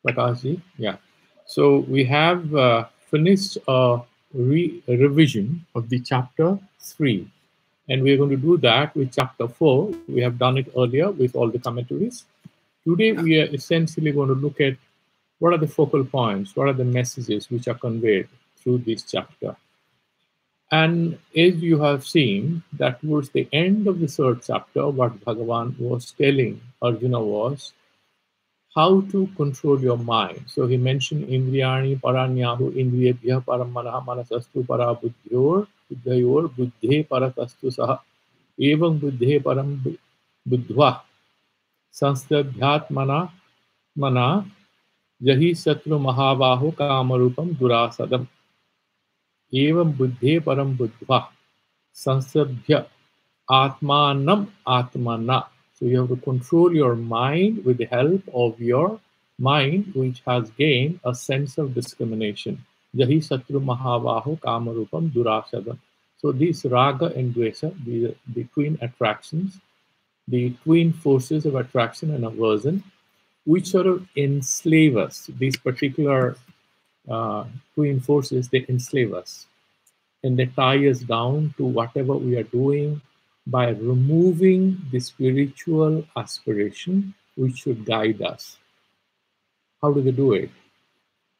Prakashji? Yeah. So we have finished a revision of the chapter 3. And we're going to do that with chapter 4. We have done it earlier with all the commentaries. Today, we are essentially going to look at what are the focal points, what are the messages which are conveyed through this chapter. And as you have seen, that towards the end of the third chapter, what Bhagavan was telling Arjuna was how to control your mind. So he mentioned Indriyani Paranyahu Indriyabhya Paramanaha Manasastu Para Buddhyor Buddhayor Buddhe Paratastu Saha Evam Buddhe Param Buddhva Sanstadhyatmana Mana Jahi Satru Mahavahu Kamarupam Durasadam Evam Buddhe Param Buddhva Sansabhya Atmanam Atmana. So you have to control your mind with the help of your mind, which has gained a sense of discrimination. Jahi Satru Mahavahu Kamarupam Durasadam. So these raga and dvesa, the twin attractions, the twin forces of attraction and aversion, which sort of enslave us. These particular twin forces, they enslave us and they tie us down to whatever we are doing by removing the spiritual aspiration which should guide us. How do they do it?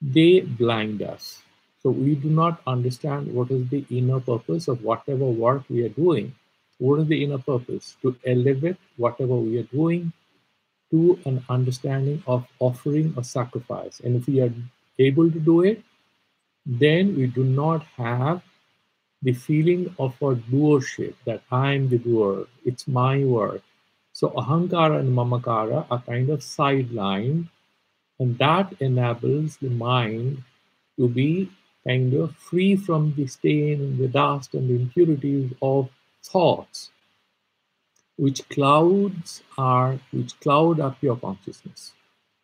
They blind us. So we do not understand what is the inner purpose of whatever work we are doing. What is the inner purpose? To elevate whatever we are doing to an understanding of offering a sacrifice. And if we are able to do it, then we do not have the feeling of a doership, that I am the doer, it's my work. So ahankara and mamakara are kind of sidelined, and that enables the mind to be kind of free from the stain and the dust and the impurities of thoughts, which cloud up your consciousness.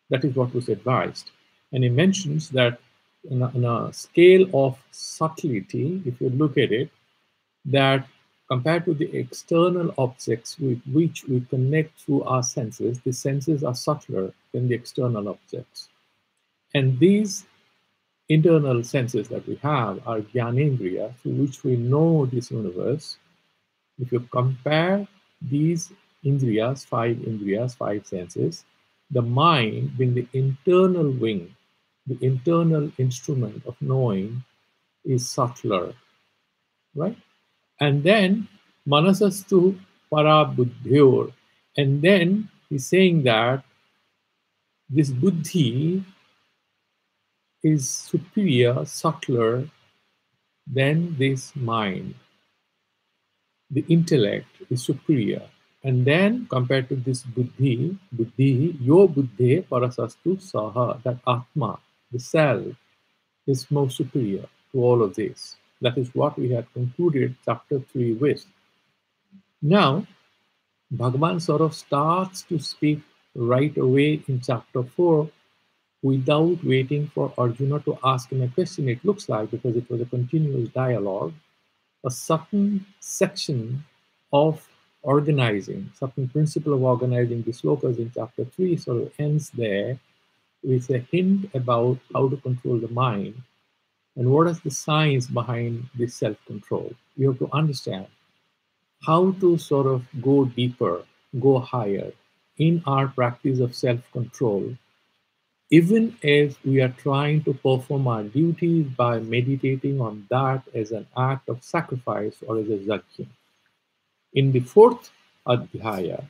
That is what was advised. And he mentions that in a scale of subtlety, if you look at it, that compared to the external objects with which we connect through our senses, the senses are subtler than the external objects. And these internal senses that we have are Jnanendriya, through which we know this universe. If you compare these indriyas, five senses, the mind being the internal wing, the internal instrument of knowing, is subtler, right? And then manasastu para buddhyor. And then he's saying that this buddhi is superior, subtler than this mind. The intellect is superior. And then compared to this buddhi, yo buddhe parasastu saha, that atma, the self, is more superior to all of this. That is what we had concluded chapter 3 with. Now, Bhagavan sort of starts to speak right away in chapter 4 without waiting for Arjuna to ask him a question. It looks like, because it was a continuous dialogue, a certain section of organizing, certain principle of organizing the slokas in chapter 3 sort of ends there with a hint about how to control the mind and what is the science behind this self-control. You have to understand how to sort of go deeper, go higher in our practice of self-control, even as we are trying to perform our duties by meditating on that as an act of sacrifice or as a yajna. In the fourth adhyaya,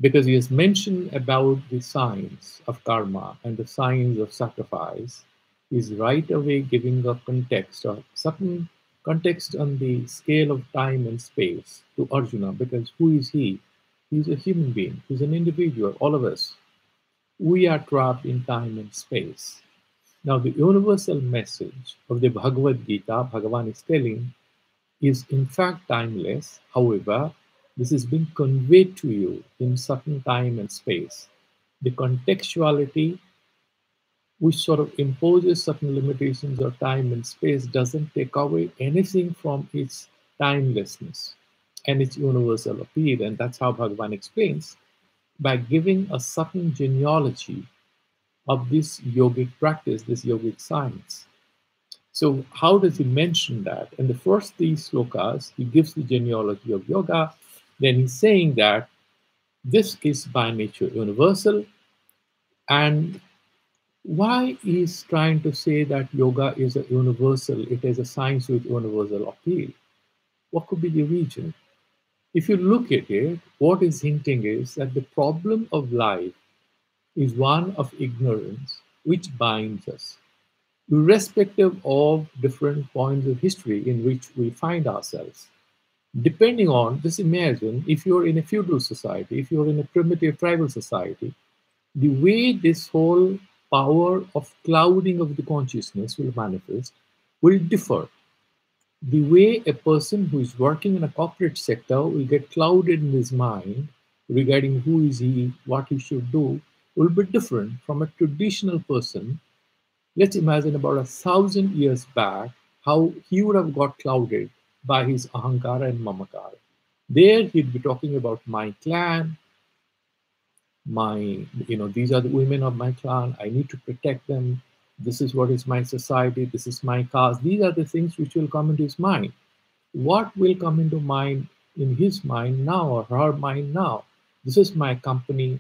because he has mentioned about the science of karma and the science of sacrifice, is right away giving a context, or certain context on the scale of time and space to Arjuna, because who is he? He's a human being, he's an individual, all of us. We are trapped in time and space. Now, the universal message of the Bhagavad Gita, Bhagavan is telling, is in fact timeless. However, this is being conveyed to you in certain time and space. The contextuality, which sort of imposes certain limitations of time and space, doesn't take away anything from its timelessness and its universal appeal. And that's how Bhagavan explains, by giving a certain genealogy of this yogic practice, this yogic science. So how does he mention that? In the first three slokas, he gives the genealogy of yoga. Then he's saying that this is by nature universal. And why he's trying to say that yoga is a universal, it is a science with universal appeal? What could be the reason? If you look at it, what he's hinting is that the problem of life is one of ignorance which binds us, irrespective of different points of history in which we find ourselves. Depending on, just imagine if you're in a feudal society, if you're in a primitive tribal society, the way this whole power of clouding of the consciousness will manifest will differ. The way a person who is working in a corporate sector will get clouded in his mind regarding who is he, what he should do, will be different from a traditional person. Let's imagine about 1,000 years back, how he would have got clouded by his ahankara and mamakara. There he'd be talking about my clan, these are the women of my clan, I need to protect them, this is what is my society, this is my caste. These are the things which will come into his mind. What will come into mind in his mind now or her mind now? This is my company,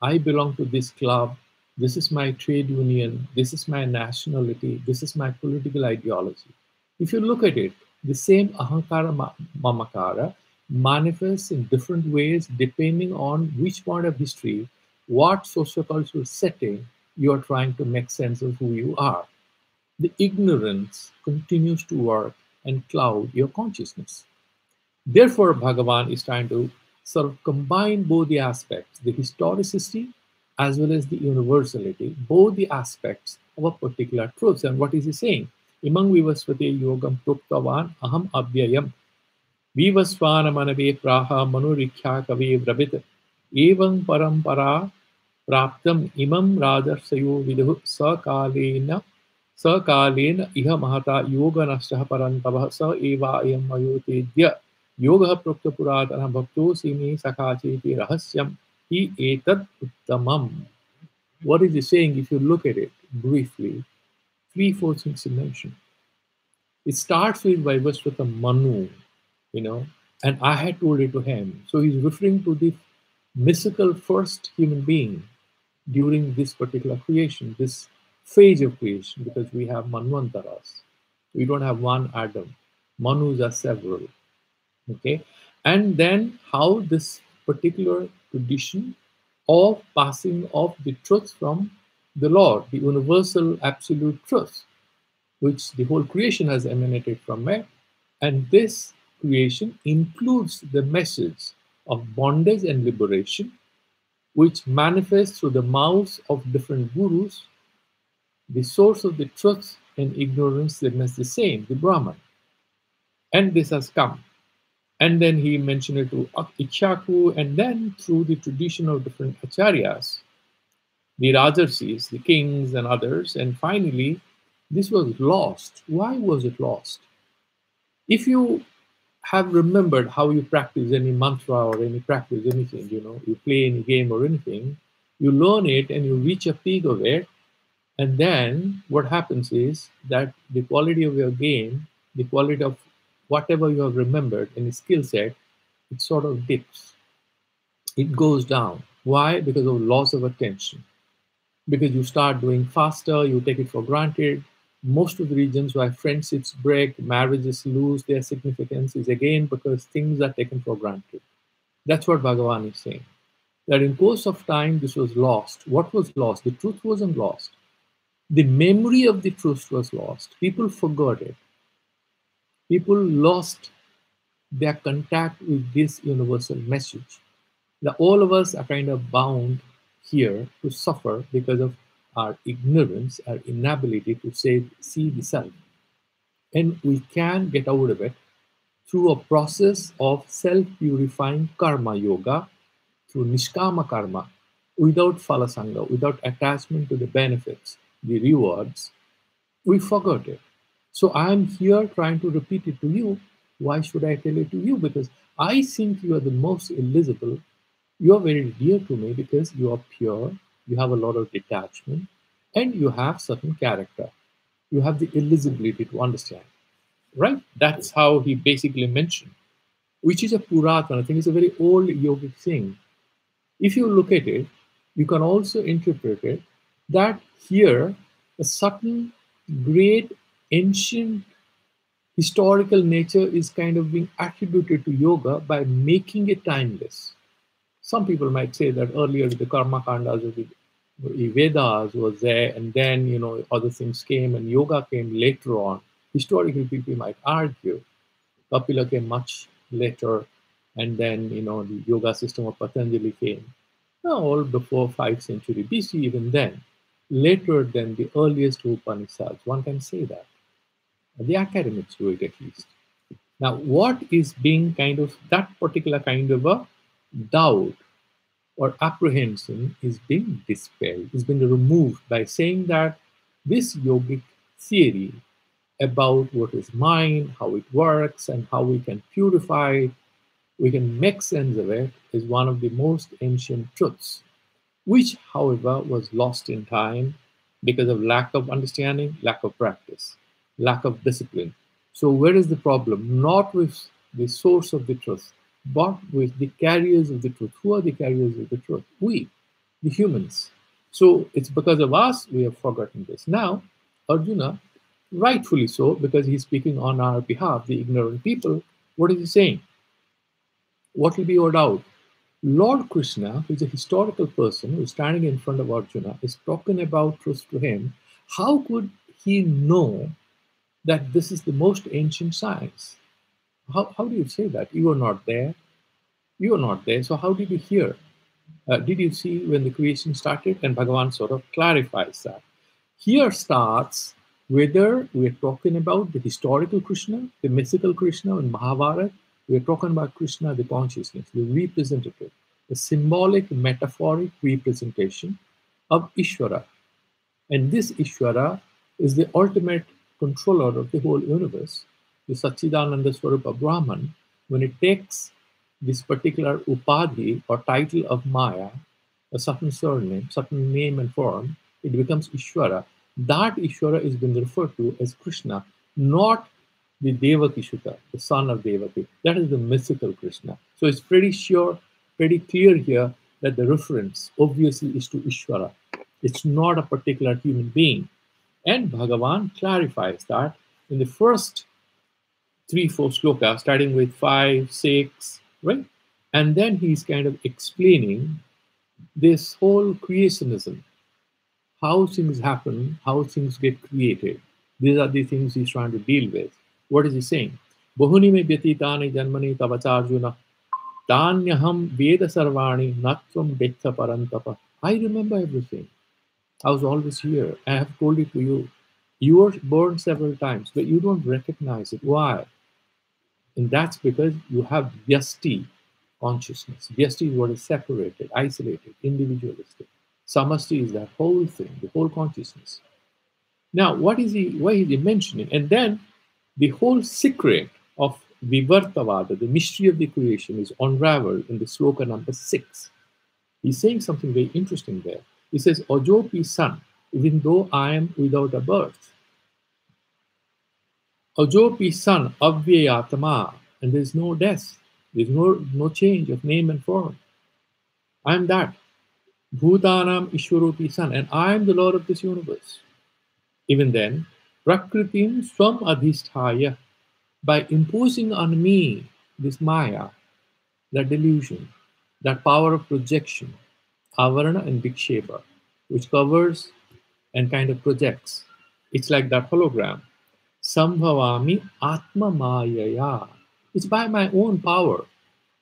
I belong to this club, this is my trade union, this is my nationality, this is my political ideology. If you look at it, the same ahankara mamakara manifests in different ways depending on which point of history, what sociocultural setting you are trying to make sense of who you are. The ignorance continues to work and cloud your consciousness. Therefore, Bhagavan is trying to sort of combine both the aspects, the historicity as well as the universality, both the aspects of a particular truth. And what is he saying? Imang vivasvate yogam proktavan aham abhyayam vivasvana manave praha manurikya kave vrabit evam parampara praptam imam radarsayo viduh sakalena iha mahata yoga nastah parantavah sa eva ayam ayotedya yoga prokta puratana bhakto simi sakacheti rahasyam hi etad uttamam. What is he saying? If you look at it briefly, three, four things he mentioned. It starts with Vaivasvata Manu, and I had told it to him. So he's referring to the mystical first human being during this particular creation, this phase of creation, because we have Manvantaras. We don't have one Adam. Manus are several. Okay? And then how this particular tradition of passing of the truth from the Lord, the universal absolute truth, which the whole creation has emanated from it. And this creation includes the message of bondage and liberation, which manifests through the mouths of different gurus. The source of the truth and ignorance remains the same, the Brahman. And this has come. And then he mentioned it to Ikshaku, and then through the tradition of different acharyas, the Rajarsis, the kings and others, and finally, this was lost. Why was it lost? If you have remembered how you practice any mantra or any practice anything, you play any game or anything, you learn it and you reach a peak of it, and then what happens is that the quality of your game, the quality of whatever you have remembered in a skill set, it sort of dips. It goes down. Why? Because of loss of attention. Because you start doing faster, you take it for granted. Most of the reasons why friendships break, marriages lose their significance is again because things are taken for granted. That's what Bhagavan is saying. That in course of time, this was lost. What was lost? The truth wasn't lost. The memory of the truth was lost. People forgot it. People lost their contact with this universal message. That all of us are kind of bound here to suffer because of our ignorance, our inability to see the self. And we can get out of it through a process of self-purifying karma yoga, through nishkama karma, without phalasanga, without attachment to the benefits, the rewards. We forgot it. So I'm here trying to repeat it to you. Why should I tell it to you? Because I think you are the most eligible. You are very dear to me because you are pure, you have a lot of detachment, and you have certain character. You have the eligibility to understand, right? That's how he basically mentioned, which is a Puratana. I think it's a very old yogic thing. If you look at it, you can also interpret it that here a certain great ancient historical nature is kind of being attributed to yoga by making it timeless. Some people might say that earlier the karma kandas or the Vedas was there, and then other things came, and yoga came later on. Historically, people might argue Kapila came much later, and then the yoga system of Patanjali came. All before 5th century BC, even then, later than the earliest Upanishads. One can say that. The academics do it at least. Now, what is being kind of that particular kind of a doubt or apprehension is being dispelled, is being removed by saying that this yogic theory about what is mind, how it works, and how we can purify it, we can make sense of it, is one of the most ancient truths, which, however, was lost in time because of lack of understanding, lack of practice, lack of discipline. So, where is the problem? Not with the source of the truth, but with the carriers of the truth. Who are the carriers of the truth? We, the humans. So, it's because of us we have forgotten this. Now, Arjuna, rightfully so, because he's speaking on our behalf, the ignorant people, what is he saying? What will be your doubt? Lord Krishna, who is a historical person who is standing in front of Arjuna, is talking about truth to him. How could he know that this is the most ancient science? How do you say that? You are not there. You are not there. So how did you hear? Did you see when the creation started? And Bhagavan sort of clarifies that. Here starts whether we're talking about the historical Krishna, the mythical Krishna in Mahabharata. We're talking about Krishna, the consciousness, the representative, the symbolic, metaphoric representation of Ishvara. And this Ishvara is the ultimate controller of the whole universe, the Satchidananda Swarupa Brahman. When it takes this particular upadhi or title of Maya, a certain surname, certain name and form, it becomes Ishvara. That Ishvara is being referred to as Krishna, not the Devaki Shuta, the son of Devaki. That is the mythical Krishna. So it's pretty sure, pretty clear here that the reference obviously is to Ishvara. It's not a particular human being. And Bhagavan clarifies that in the first 3-4 slokas, starting with 5, 6, right? And then he's kind of explaining this whole creationism, how things happen, how things get created. These are the things he's trying to deal with. What is he saying? Bahuni me vyatitani janmani tavacharjuna tanyaham veda sarvani natvam dekha parantapa. I remember everything. I was always here. I have told it to you. You were born several times, but you don't recognize it. Why? And that's because you have vyasti consciousness. Vyasti is what is separated, isolated, individualistic. Samasti is that whole thing, the whole consciousness. Now, why is he mentioning? And then the whole secret of Vivartavada, the mystery of the creation, is unraveled in the sloka number 6. He's saying something very interesting there. He says, Ajopi son, even though I am without a birth. Ajopi son, avyayatama, and there's no death. There's no change of name and form. I am that. Bhutanam Ishwaropi son, and I am the Lord of this universe. Even then, Prakritim Swam Adhisthaya, by imposing on me this Maya, that delusion, that power of projection, Avarana and Vikshepa, which covers and kind of projects. It's like that hologram. Sambhavami Atma Mayaya. It's by my own power,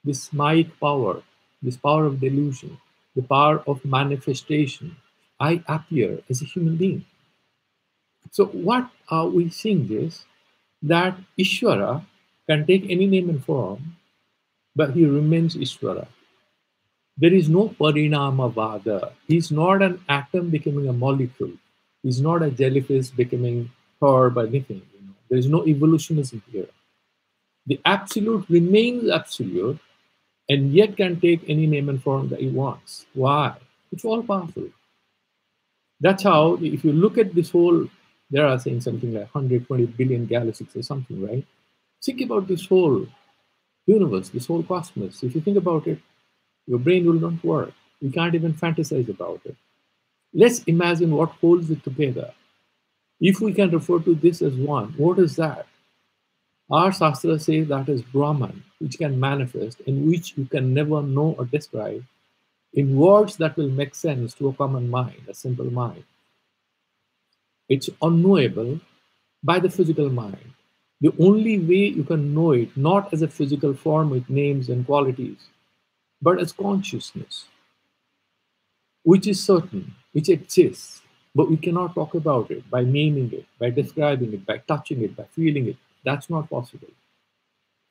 this Mayic power, this power of delusion, the power of manifestation. I appear as a human being. So what are we seeing is that Ishvara can take any name and form, but he remains Ishvara. There is no Parinamavada. He's not an atom becoming a molecule. He's not a jellyfish becoming herb or anything. There is no evolutionism here. The absolute remains absolute and yet can take any name and form that he wants. Why? It's all powerful. That's how, if you look at this whole, there are saying something like 120 billion galaxies or something, right? Think about this whole universe, this whole cosmos. If you think about it, your brain will not work. You can't even fantasize about it. Let's imagine what holds it together. If we can refer to this as one, what is that? Our Shastras say that is Brahman, which can manifest, in which you can never know or describe, in words that will make sense to a common mind, a simple mind. It's unknowable by the physical mind. The only way you can know it, not as a physical form with names and qualities, but as consciousness, which is certain, which exists, but we cannot talk about it by naming it, by describing it, by touching it, by feeling it. That's not possible.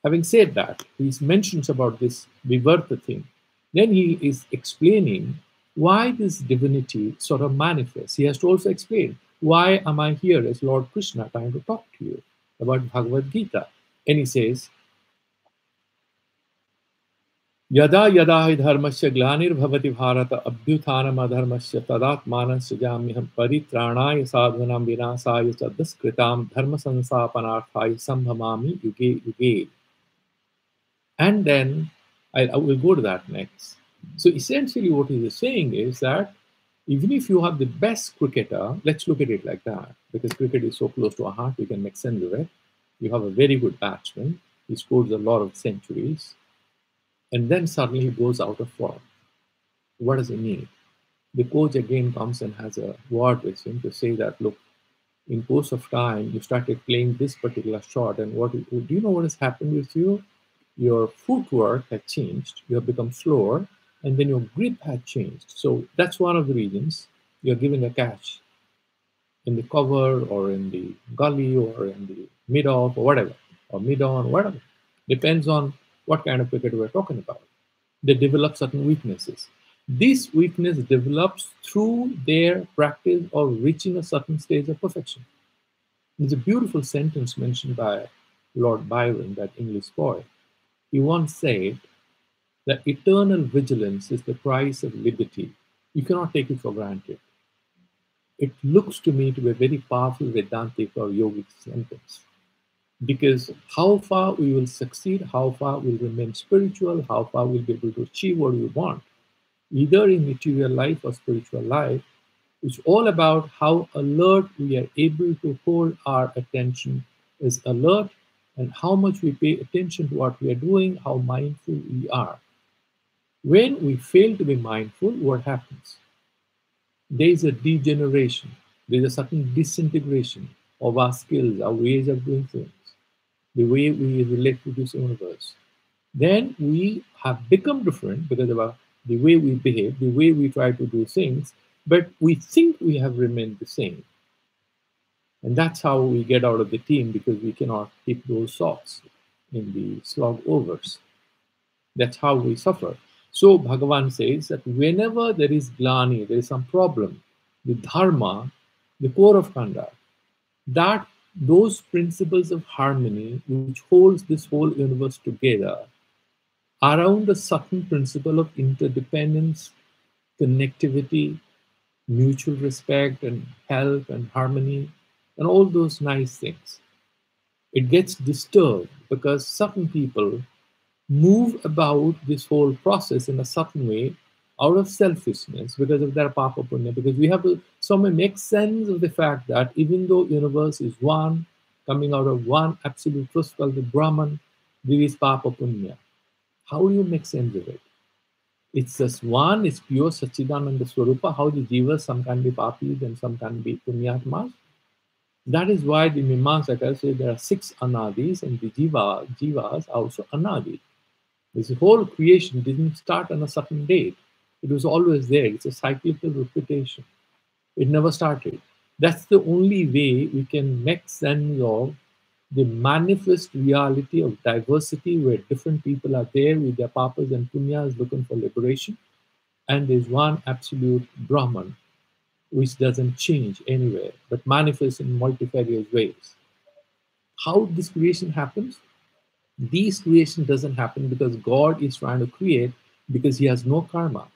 Having said that, he mentions about this Vivarta thing. Then he is explaining why this divinity sort of manifests. He has to also explain, why am I here as Lord Krishna trying to talk to you about Bhagavad Gita? And he says, Yada yada hi dharmasya glanir bharata abhyuthanam adharmasya tadatmanan sujamyaham paritranaya sadhanam vinasaya cha daskritam dharma sansapanarthaya sambhamami yuge yuge. And then I will go to that next. So essentially what he is saying is that even if you have the best cricketer, let's look at it like that, because cricket is so close to our heart, we can make sense of it. You have a very good batsman, he scores a lot of centuries, and then suddenly he goes out of form. What does it mean? The coach again comes and has a word with him to say that, look, in course of time, you started playing this particular shot, and what do you know what has happened with you? Your footwork had changed, you have become slower, and then your grip had changed. So that's one of the reasons you're giving a catch in the cover or in the gully or in the mid off or whatever, or mid on, whatever. Depends on what kind of cricket we're talking about. They develop certain weaknesses. This weakness develops through their practice of reaching a certain stage of perfection. There's a beautiful sentence mentioned by Lord Byron, that English poet. He once said that eternal vigilance is the price of liberty. You cannot take it for granted. It looks to me to be a very powerful Vedantic or yogic sentence. Because how far we will succeed, how far we'll remain spiritual, how far we'll be able to achieve what we want, either in material life or spiritual life, it's all about how alert we are able to hold our attention is alert, and how much we pay attention to what we are doing, how mindful we are. When we fail to be mindful, what happens? There is a degeneration, there is a certain disintegration of our skills, our ways of doing things, the way we relate to this universe. Then we have become different because of the way we behave, the way we try to do things, but we think we have remained the same. And that's how we get out of the team, because we cannot hit those shots in the slog overs. That's how we suffer. So Bhagavan says that whenever there is glani, there is some problem, the dharma, the core of conduct, that those principles of harmony which holds this whole universe together around a certain principle of interdependence, connectivity, mutual respect and help and harmony, and all those nice things. It gets disturbed because certain people move about this whole process in a certain way out of selfishness because of their papa punya. Because we have to somehow make sense of the fact that even though universe is one, coming out of one absolute truth called the Brahman, there is papa punya. How do you make sense of it? It's just one, it's pure Sachidananda Swarupa. How the jivas, some can be papis and some can be punyatmas. That is why the Mimamsakas say there are 6 anadis, and the jivas are also anadi. This whole creation didn't start on a certain date. It was always there. It's a cyclical repetition. It never started. That's the only way we can make sense of the manifest reality of diversity, where different people are there with their papas and punyas looking for liberation. And there's one absolute Brahman, which doesn't change anywhere, but manifests in multifarious ways. How this creation happens? This creation doesn't happen because God is trying to create, because he has no karma.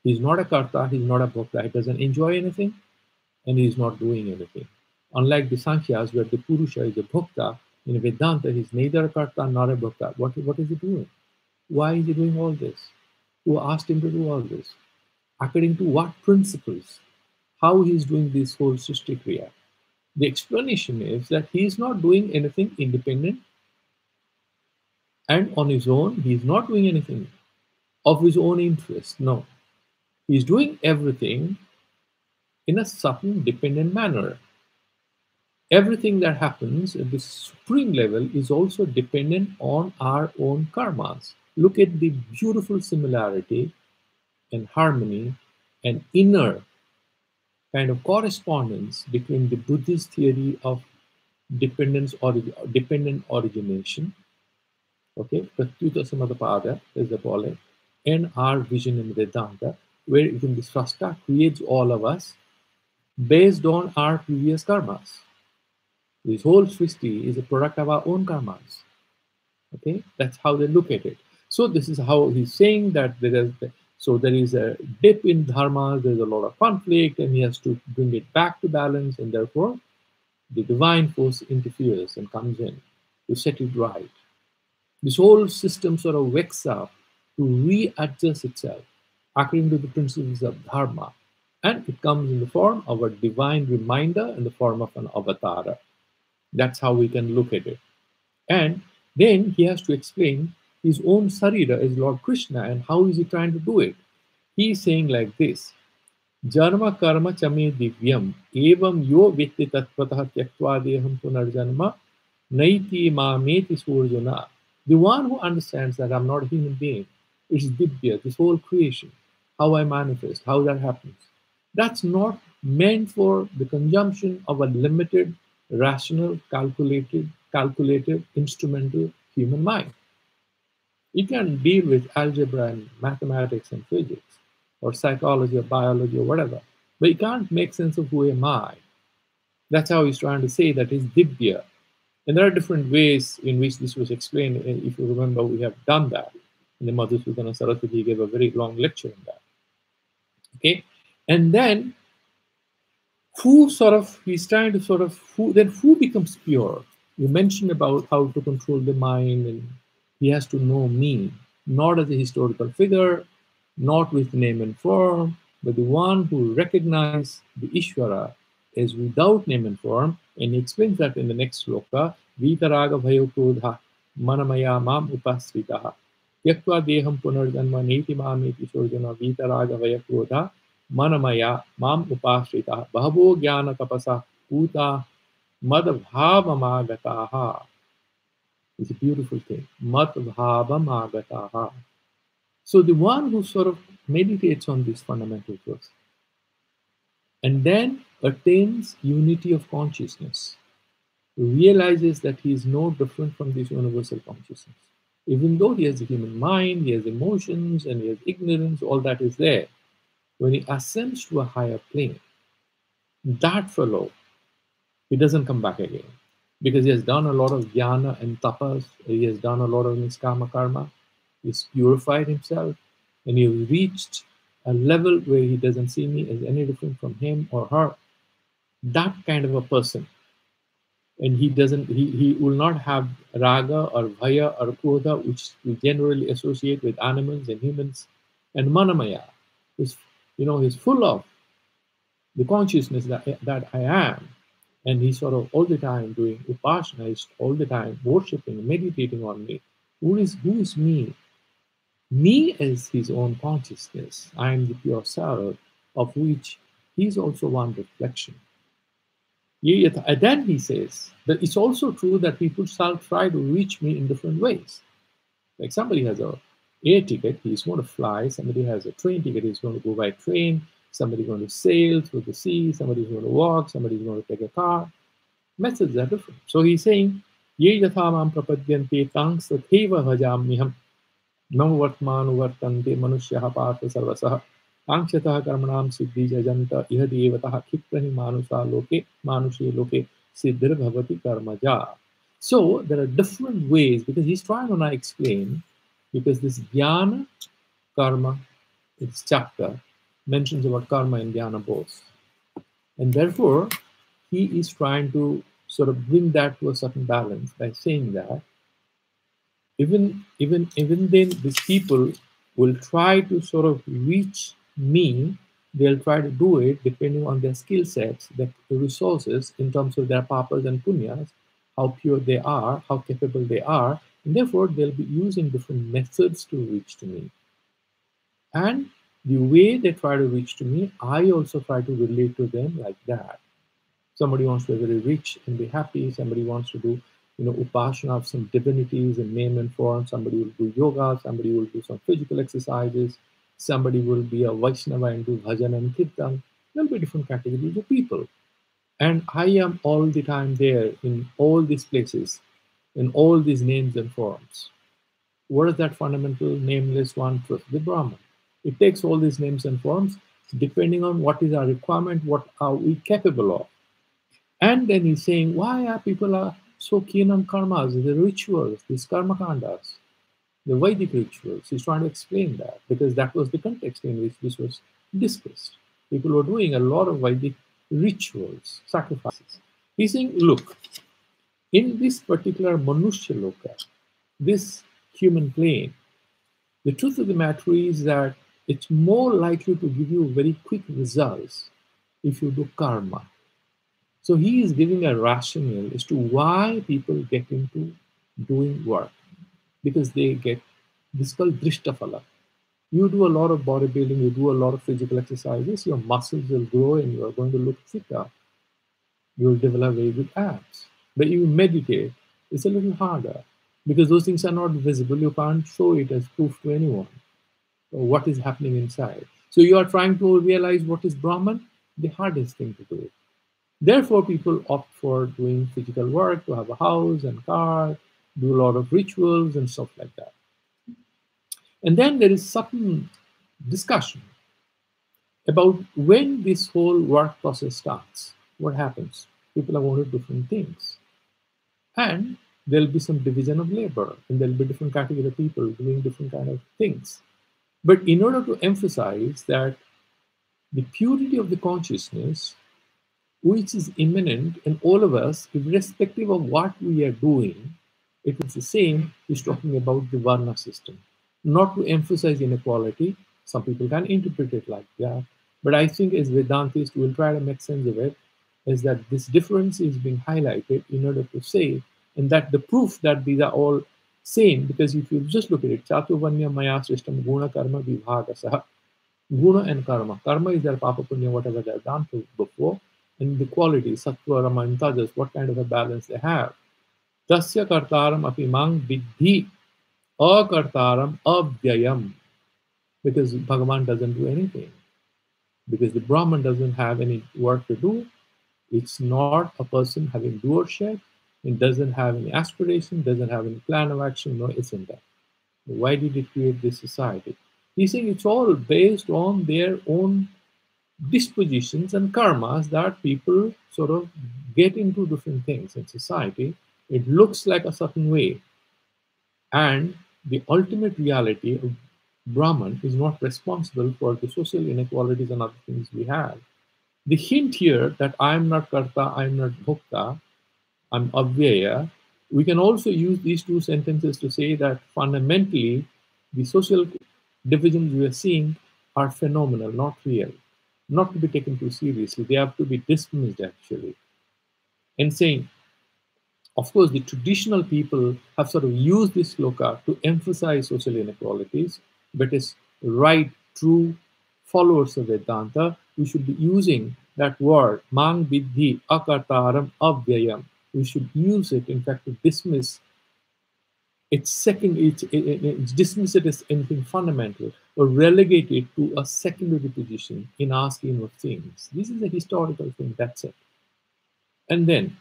He's not a karta, he's not a bhokta, he doesn't enjoy anything. and he is not doing anything. Unlike the Sankhyas, where the Purusha is a Bhokta, in Vedanta, he's neither a Karta nor a Bhokta. What is he doing? Why is he doing all this? Who asked him to do all this? According to what principles? How he is doing this whole Srishti Kriya? The explanation is that he is not doing anything independent and on his own. He is not doing anything of his own interest. No. He is doing everything in a certain dependent manner. Everything that happens at the supreme level is also dependent on our own karmas. Look at the beautiful similarity and harmony and inner kind of correspondence between the Buddhist theory of dependent origination, okay, Pratyuta Samadhapada is the pole, and our vision in Vedanta, where even the Srashta creates all of us based on our previous karmas. This whole Srishti is a product of our own karmas. Okay, that's how they look at it. So this is how he's saying that there is a dip in dharma, there's a lot of conflict, and he has to bring it back to balance, and therefore the divine force interferes and comes in to set it right. This whole system sort of wakes up to readjust itself according to the principles of dharma, and it comes in the form of a divine reminder in the form of an avatara. That's how we can look at it. And then he has to explain his own sarira as Lord Krishna, and how is he trying to do it. He is saying like this: Jarma karma chame divyam evam yo vitti tatvatah tyaktva deham punarjanma naiti mameti surjana. The one who understands that I'm not a human being, it's divya, this whole creation, how I manifest, how that happens. That's not meant for the consumption of a limited, rational, calculated, instrumental human mind. You can deal with algebra and mathematics and physics, or psychology or biology or whatever, but you can't make sense of who am I. That's how he's trying to say that is divya. And there are different ways in which this was explained. If you remember, we have done that. In the Madhusudan Saraswati gave a very long lecture on that. Okay? And then he's trying to who becomes pure? You mentioned about how to control the mind, and he has to know me, not as a historical figure, not with name and form, but the one who recognizes the Ishvara is without name and form. And he explains that in the next sloka: Vitaraga bhayo krodha manamaya mam upasritaha yaktva deham punarjanma neti mameti sorjana vitaraga bhaya krodha manamaya mam upasritaha bahavo jnana tapasa uta madbhavamagataha. It's a beautiful thing. Madbhavamagataha. So the one who sort of meditates on these fundamental truths and then attains unity of consciousness, realizes that he is no different from this universal consciousness. Even though he has a human mind, he has emotions, and he has ignorance, all that is there. When he ascends to a higher plane, that fellow, he doesn't come back again. Because he has done a lot of jnana and tapas, he has done a lot of niskama karma, he's purified himself, and he has reached a level where he doesn't see me as any different from him or her. That kind of a person. And he will not have raga or bhaya or krodha, which we generally associate with animals and humans. And manamaya is, he's full of the consciousness that I am. And he's sort of all the time doing upasana, he's all the time worshipping, meditating on me. Who is me? Me is his own consciousness. I am the pure self, of which he is also one reflection. And then he says that it's also true that people shall try to reach me in different ways. Like somebody has an air ticket, he's going to fly. Somebody has a train ticket, he's going to go by train. Somebody's going to sail through the sea. Somebody's going to walk. Somebody's going to take a car. Methods are different. So he's saying, Ye yatha mam prapadyante tang satheva bhajamyaham nam vartmanu vartante manushyaha partha sarvasah ankshataha karmanam siddhi jajanta iha devatah khiprahi manushe loke siddhir bhavati karmaja. So there are different ways, because he's trying to now explain, because this jnana, karma, its chapter, mentions about karma and jnana both. And therefore, he is trying to sort of bring that to a certain balance by saying that even then these people will try to sort of reach me. They'll try to do it depending on their skill sets, their resources in terms of their papas and punyas, how pure they are, how capable they are, and therefore they'll be using different methods to reach to me. And the way they try to reach to me, I also try to relate to them like that. Somebody wants to be very rich and be happy. Somebody wants to do, upasana of some divinities and name and form. Somebody will do yoga. Somebody will do some physical exercises. Somebody will be a Vaishnava and do bhajan and kirtan. There'll be different categories of people. And I am all the time there in all these places, in all these names and forms. What is that fundamental nameless one truth? The Brahman. It takes all these names and forms depending on what is our requirement, what are we capable of. And then he's saying, why are people are so keen on karmas, the rituals, these karma kandas, the Vedic rituals? He's trying to explain that because that was the context in which this was discussed. People were doing a lot of Vedic rituals, sacrifices. He's saying, look, in this particular Manushya Loka, this human plane, the truth of the matter is that it's more likely to give you very quick results if you do karma. So he is giving a rationale as to why people get into doing work, because they get this is called drishtafala. You do a lot of bodybuilding, you do a lot of physical exercises, your muscles will grow and you are going to look thicker. You will develop very good abs. But you meditate, it's a little harder because those things are not visible. You can't show it as proof to anyone what is happening inside. So you are trying to realize what is Brahman, the hardest thing to do. Therefore, people opt for doing physical work to have a house and car, do a lot of rituals and stuff like that. And then there is certain discussion about when this whole work process starts. What happens? People are wanting different things. And there'll be some division of labor, and there'll be different category of people doing different kind of things. But in order to emphasize that the purity of the consciousness, which is immanent in all of us, irrespective of what we are doing, if it's the same, he's talking about the Varna system. Not to emphasize inequality, some people can interpret it like that, but I think as Vedantists, we'll try to make sense of it, is that this difference is being highlighted in order to say, and that the proof that these are all same, because if you just look at it, Chaturvanya Maya system, Guna Karma Vibhagasaha, Guna and Karma. Karma is their Papa Punya, whatever they've done before, and the quality, Sattva, Rama, and Tajas, what kind of a balance they have. Tasya Kartaram Apimang Vidhi Akartaram Abhyayam, because Bhagavan doesn't do anything. Because the Brahman doesn't have any work to do. It's not a person having doership. It doesn't have any aspiration, doesn't have any plan of action. No, isn't that. Why did it create this society? He's saying it's all based on their own dispositions and karmas that people sort of get into different things in society. It looks like a certain way. And the ultimate reality of Brahman is not responsible for the social inequalities and other things we have. The hint here that I'm not Karta, I'm not Bhokta, I'm Avyaya, we can also use these two sentences to say that fundamentally the social divisions we are seeing are phenomenal, not real, not to be taken too seriously. They have to be dismissed actually. And saying, of course, the traditional people have sort of used this sloka to emphasize social inequalities, but as right, true followers of Vedanta, we should be using that word, mang vidhi akartaram avyayam. We should use it, in fact, to dismiss dismiss it as anything fundamental or relegate it to a secondary position in our scheme of things. This is a historical thing, that's it. And then,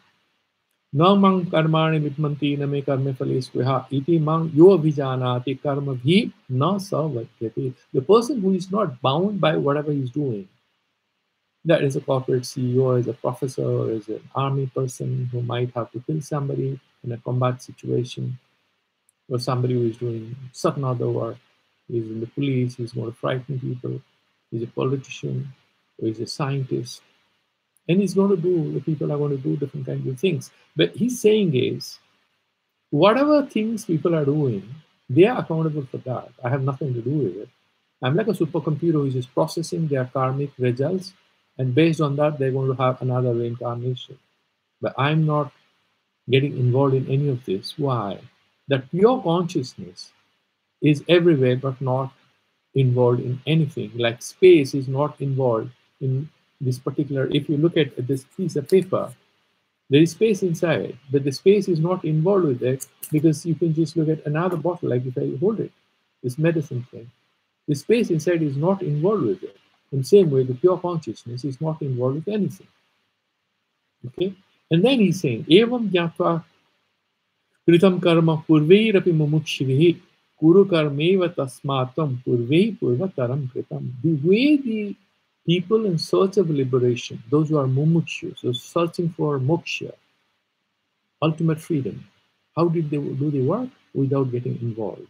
na mang karmani vidmanti na me karme phale spriha iti mang yo vijanati karma bhi na savadyati. The person who is not bound by whatever he's doing, that is a corporate CEO, is a professor, is an army person who might have to kill somebody in a combat situation, or somebody who is doing certain other work, he's in the police, he's going to frighten people, he's a politician, or he's a scientist, And he's going to do, the people are going to do different kinds of things. But he's saying is, whatever things people are doing, they are accountable for that. I have nothing to do with it. I'm like a supercomputer who is just processing their karmic results, and based on that, they're going to have another reincarnation. But I'm not getting involved in any of this. Why? That pure consciousness is everywhere but not involved in anything. Like space is not involved in this particular. If you look at this piece of paper, there is space inside, but the space is not involved with it, because you can just look at another bottle, like if I hold it, this medicine thing. The space inside is not involved with it. In the same way, the pure consciousness is not involved with anything. Okay? And then he's saying, Evam jnatva kritam karma purvairapi mumukshvihi kuru karmeva tasmatam purvei purvataram kritam. The way the people in search of liberation, those who are mumukshus, those searching for moksha, ultimate freedom, how did they do the work? Without getting involved,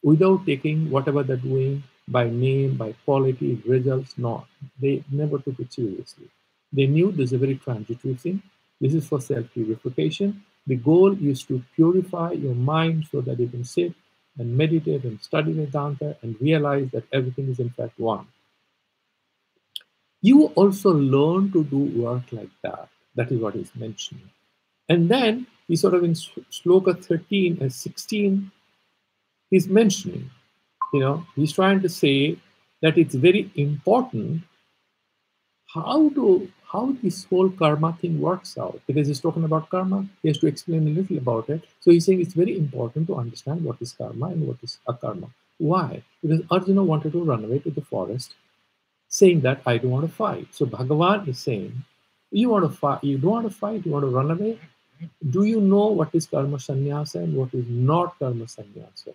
without taking whatever they're doing by name, by quality, results. No, they never took it seriously. They knew this is a very transitory thing. This is for self-purification. The goal is to purify your mind so that you can sit and meditate and study Vedanta and realize that everything is in fact one. You also learn to do work like that. That is what he's mentioning. And then he sort of in Sloka 13 and 16, he's mentioning, he's trying to say that it's very important how this whole karma thing works out. Because he's talking about karma, he has to explain a little about it. So he's saying it's very important to understand what is karma and what is akarma. Why? Because Arjuna wanted to run away to the forest, saying that I don't want to fight. So Bhagavan is saying, you want to fight, you don't want to fight, you want to run away? Do you know what is karma sannyasa and what is not karma sannyasa?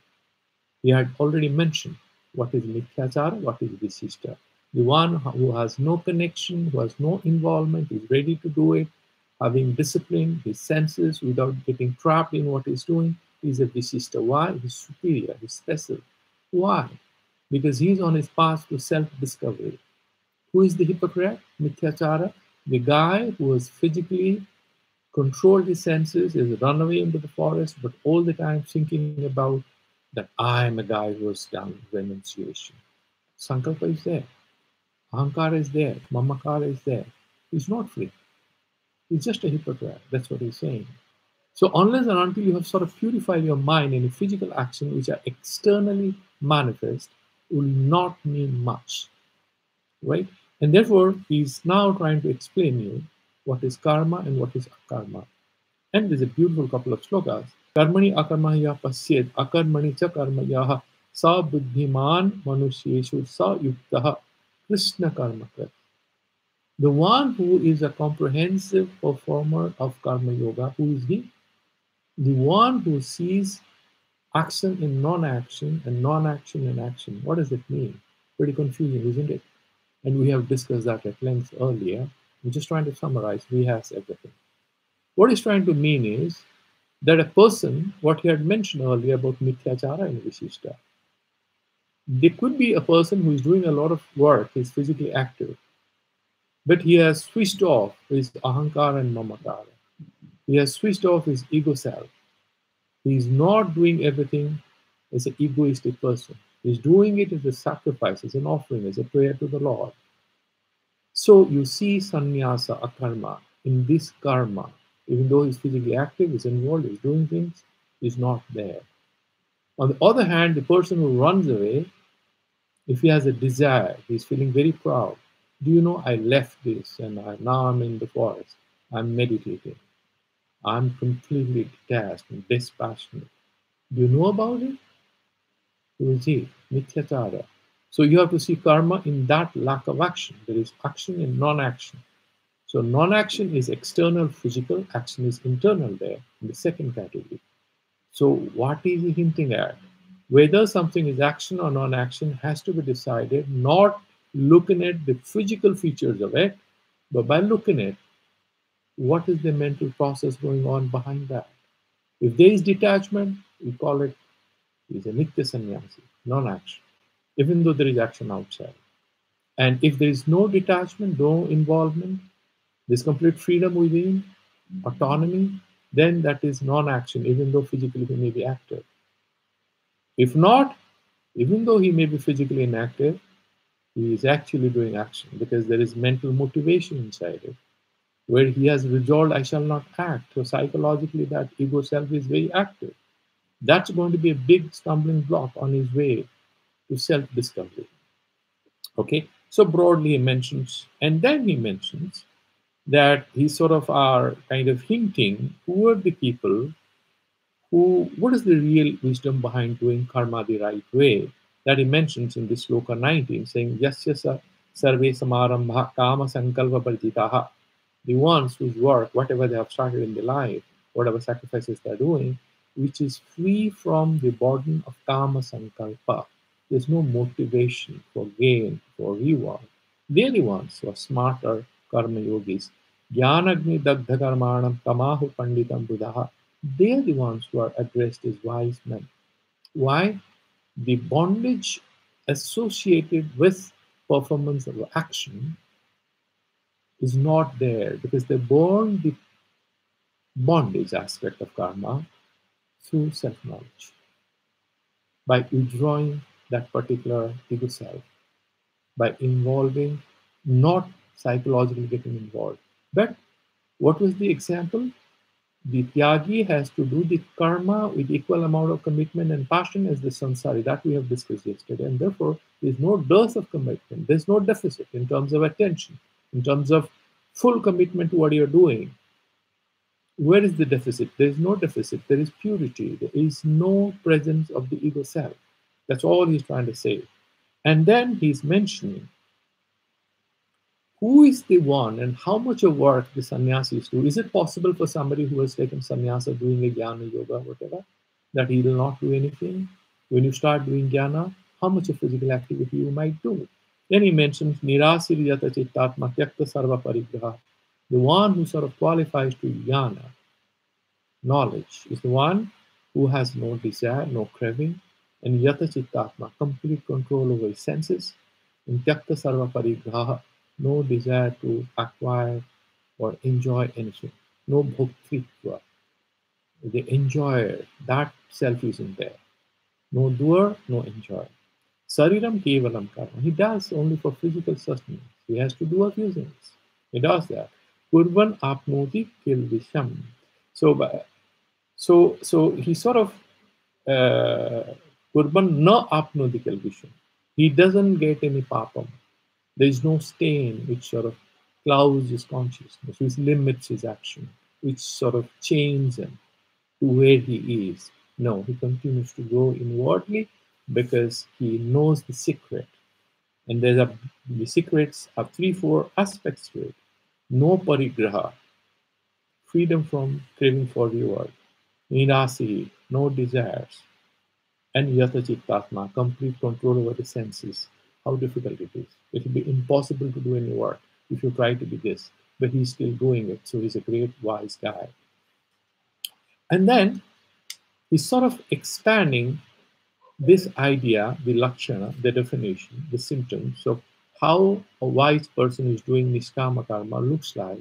We had already mentioned what is mithyachara, what is visishta. The one who has no connection, who has no involvement, is ready to do it, having disciplined his senses without getting trapped in what he's doing, is a visishta. Why? He's superior, he's special. Why? Because he's on his path to self-discovery. Who is the hypocrite? Mithyachara, the guy who has physically controlled his senses, is run away into the forest, but all the time thinking about that I am a guy who has done renunciation. Sankalpa is there. Ahankara is there. Mamakara is there. He's not free. He's just a hypocrite. That's what he's saying. So unless and until you have sort of purified your mind in a physical action which are externally manifest, will not mean much. Right? And therefore, he's now trying to explain you what is karma and what is akarma. And there's a beautiful couple of slokas. Karmani akarmaya pasyed akarmani cha karmayaha sa buddhiman manusyeshu sa yuktaha krishna karmakrit. The one who is a comprehensive performer of karma yoga, who is he? The one who sees action in non-action and non-action in action. What does it mean? Pretty confusing, isn't it? And we have discussed that at length earlier. I'm just trying to summarize, rehash everything. What he's trying to mean is that a person, what he had mentioned earlier about mithyachara and visishta, there could be a person who is doing a lot of work, he's physically active, but he has switched off his ahankara and mamakara. He has switched off his ego self. He's not doing everything as an egoistic person. He's doing it as a sacrifice, as an offering, as a prayer to the Lord. So you see sannyasa, akarma, in this karma, even though he's physically active, he's involved, he's doing things, he's not there. On the other hand, the person who runs away, if he has a desire, he's feeling very proud. Do you know, I left this and now I'm in the forest. I'm meditating. I'm completely detached and dispassionate. Do you know about it? You will see, mithyachara. So you have to see karma in that lack of action. There is action and non-action. So non-action is external physical, action is internal there in the second category. So what is he hinting at? Whether something is action or non-action has to be decided, not looking at the physical features of it, but by looking at what is the mental process going on behind that. If there is detachment, we call it is a nitya sannyasi, non-action, even though there is action outside. And if there is no detachment, no involvement, There's complete freedom within, autonomy, then that is non-action, even though physically he may be active. If not, even though he may be physically inactive, he is actually doing action because there is mental motivation inside it, where he has resolved, I shall not act. So psychologically, that ego self is very active. That's going to be a big stumbling block on his way to self-discovery. Okay, so broadly he mentions, and then he mentions that he sort of are kind of hinting who are the people who, what is the real wisdom behind doing karma the right way that he mentions in this sloka 19, saying, Yasya sarve samarambha kama sankalpa parjitaha. The ones whose work, whatever they have started in their life, whatever sacrifices they're doing, which is free from the burden of kama sankalpa. There's no motivation for gain, for reward. They're the ones who are smarter karma yogis. Jnanagni dagdha karmanam tamahu panditam buddha. They're the ones who are addressed as wise men. Why? The bondage associated with performance of action is not there because they burn the bondage aspect of karma through self knowledge by withdrawing that particular ego self, by involving, not psychologically getting involved. But what was the example? The tyagi has to do the karma with equal amount of commitment and passion as the sansari that we have discussed yesterday, and therefore there's no dearth of commitment, there's no deficit in terms of attention, in terms of full commitment to what you're doing. Where is the deficit? There is no deficit. There is purity. There is no presence of the ego self. That's all he's trying to say. And then he's mentioning who is the one and how much of work the sannyasis do. Is it possible for somebody who has taken sannyasa doing a jnana yoga, whatever, that he will not do anything? When you start doing jnana, how much of physical activity you might do? Then he mentions nirasir yata chittatma tyakta sarva parigraha. The one who sort of qualifies to jnana, knowledge, is the one who has no desire, no craving, and yata chittatma, complete control over his senses, and tyakta sarva parigraha, no desire to acquire or enjoy anything, no bhoktritva, the enjoyer, that self isn't there. No doer, no enjoyer. Sariram kevalam karma. He does only for physical sustenance. He has to do a few things. He does that. Kurvan apnoti kilvisham. So he sort of Kurban na apnoti kilvisham. He doesn't get any papam. There is no stain which sort of clouds his consciousness, which limits his action, which sort of chains him to where he is. No, he continues to go inwardly because he knows the secret. And the secrets have 3-4 aspects to it. No parigraha, freedom from craving for reward. Nirasi, no desires. And yata chittatma, complete control over the senses. How difficult it is. It will be impossible to do any work if you try to be this. But he's still doing it, so he's a great wise guy. And then he's sort of expanding this idea, the lakshana, the definition, the symptoms of how a wise person is doing niskama karma looks like,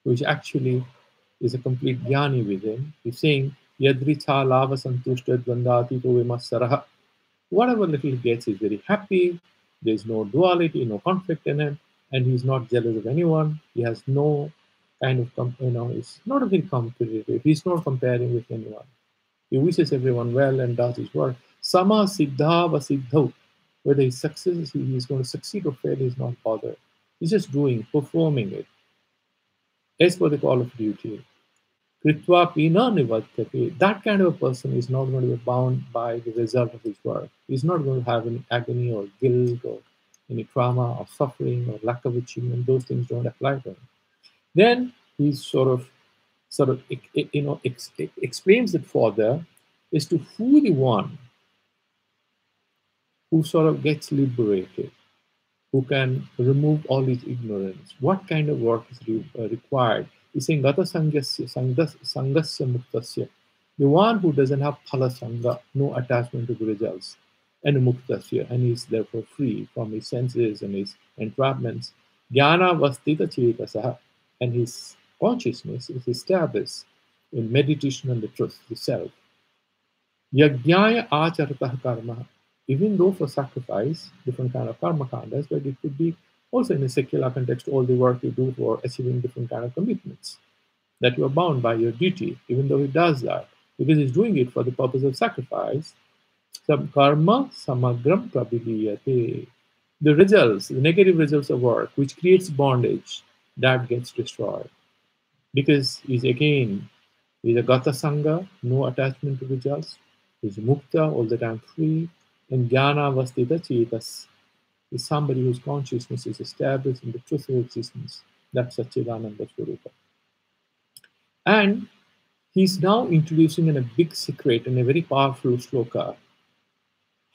which actually is a complete jnani within. He's saying, yadricha lava santushta dvandati vimasaraha. Whatever little he gets, he's very happy. There's no duality, no conflict in him, and he's not jealous of anyone. He has no kind of, he's not a very competitive. He's not comparing with anyone. He wishes everyone well and does his work. Sama siddha vasiddho. Whether he succeeds, he's going to succeed or fail, he's not bothered. He's just doing, performing it as per the call of duty. Kritva pina nivatyate. That kind of a person is not going to be bound by the result of his work. He's not going to have any agony or guilt or any trauma or suffering or lack of achievement. Those things don't apply to him. Then he explains it further as to who the one who sort of gets liberated, who can remove all his ignorance. What kind of work is required? He's saying Gata Sangasya Muktasya, the one who doesn't have Phala Sangha, no attachment to the results, and Muktasya, and is therefore free from his senses and his entrapments. Jnana Vastita Chetasaha, and his consciousness is established in meditation on the truth, the self. Yajnaya acharatah karma. Even though for sacrifice, different kind of karma kandas, but it could be also in a secular context, all the work you do for achieving different kind of commitments that you are bound by your duty, even though he does that, because he's doing it for the purpose of sacrifice. Some karma samagram prabhiliyate. The results, the negative results of work, which creates bondage, that gets destroyed. Because he's a gata sangha, no attachment to results. He's mukta, all the time free. And jnana vastita chetas is somebody whose consciousness is established in the truth of existence. That's Satchidananda Swarupa. And he's now introducing in a big secret and a very powerful sloka.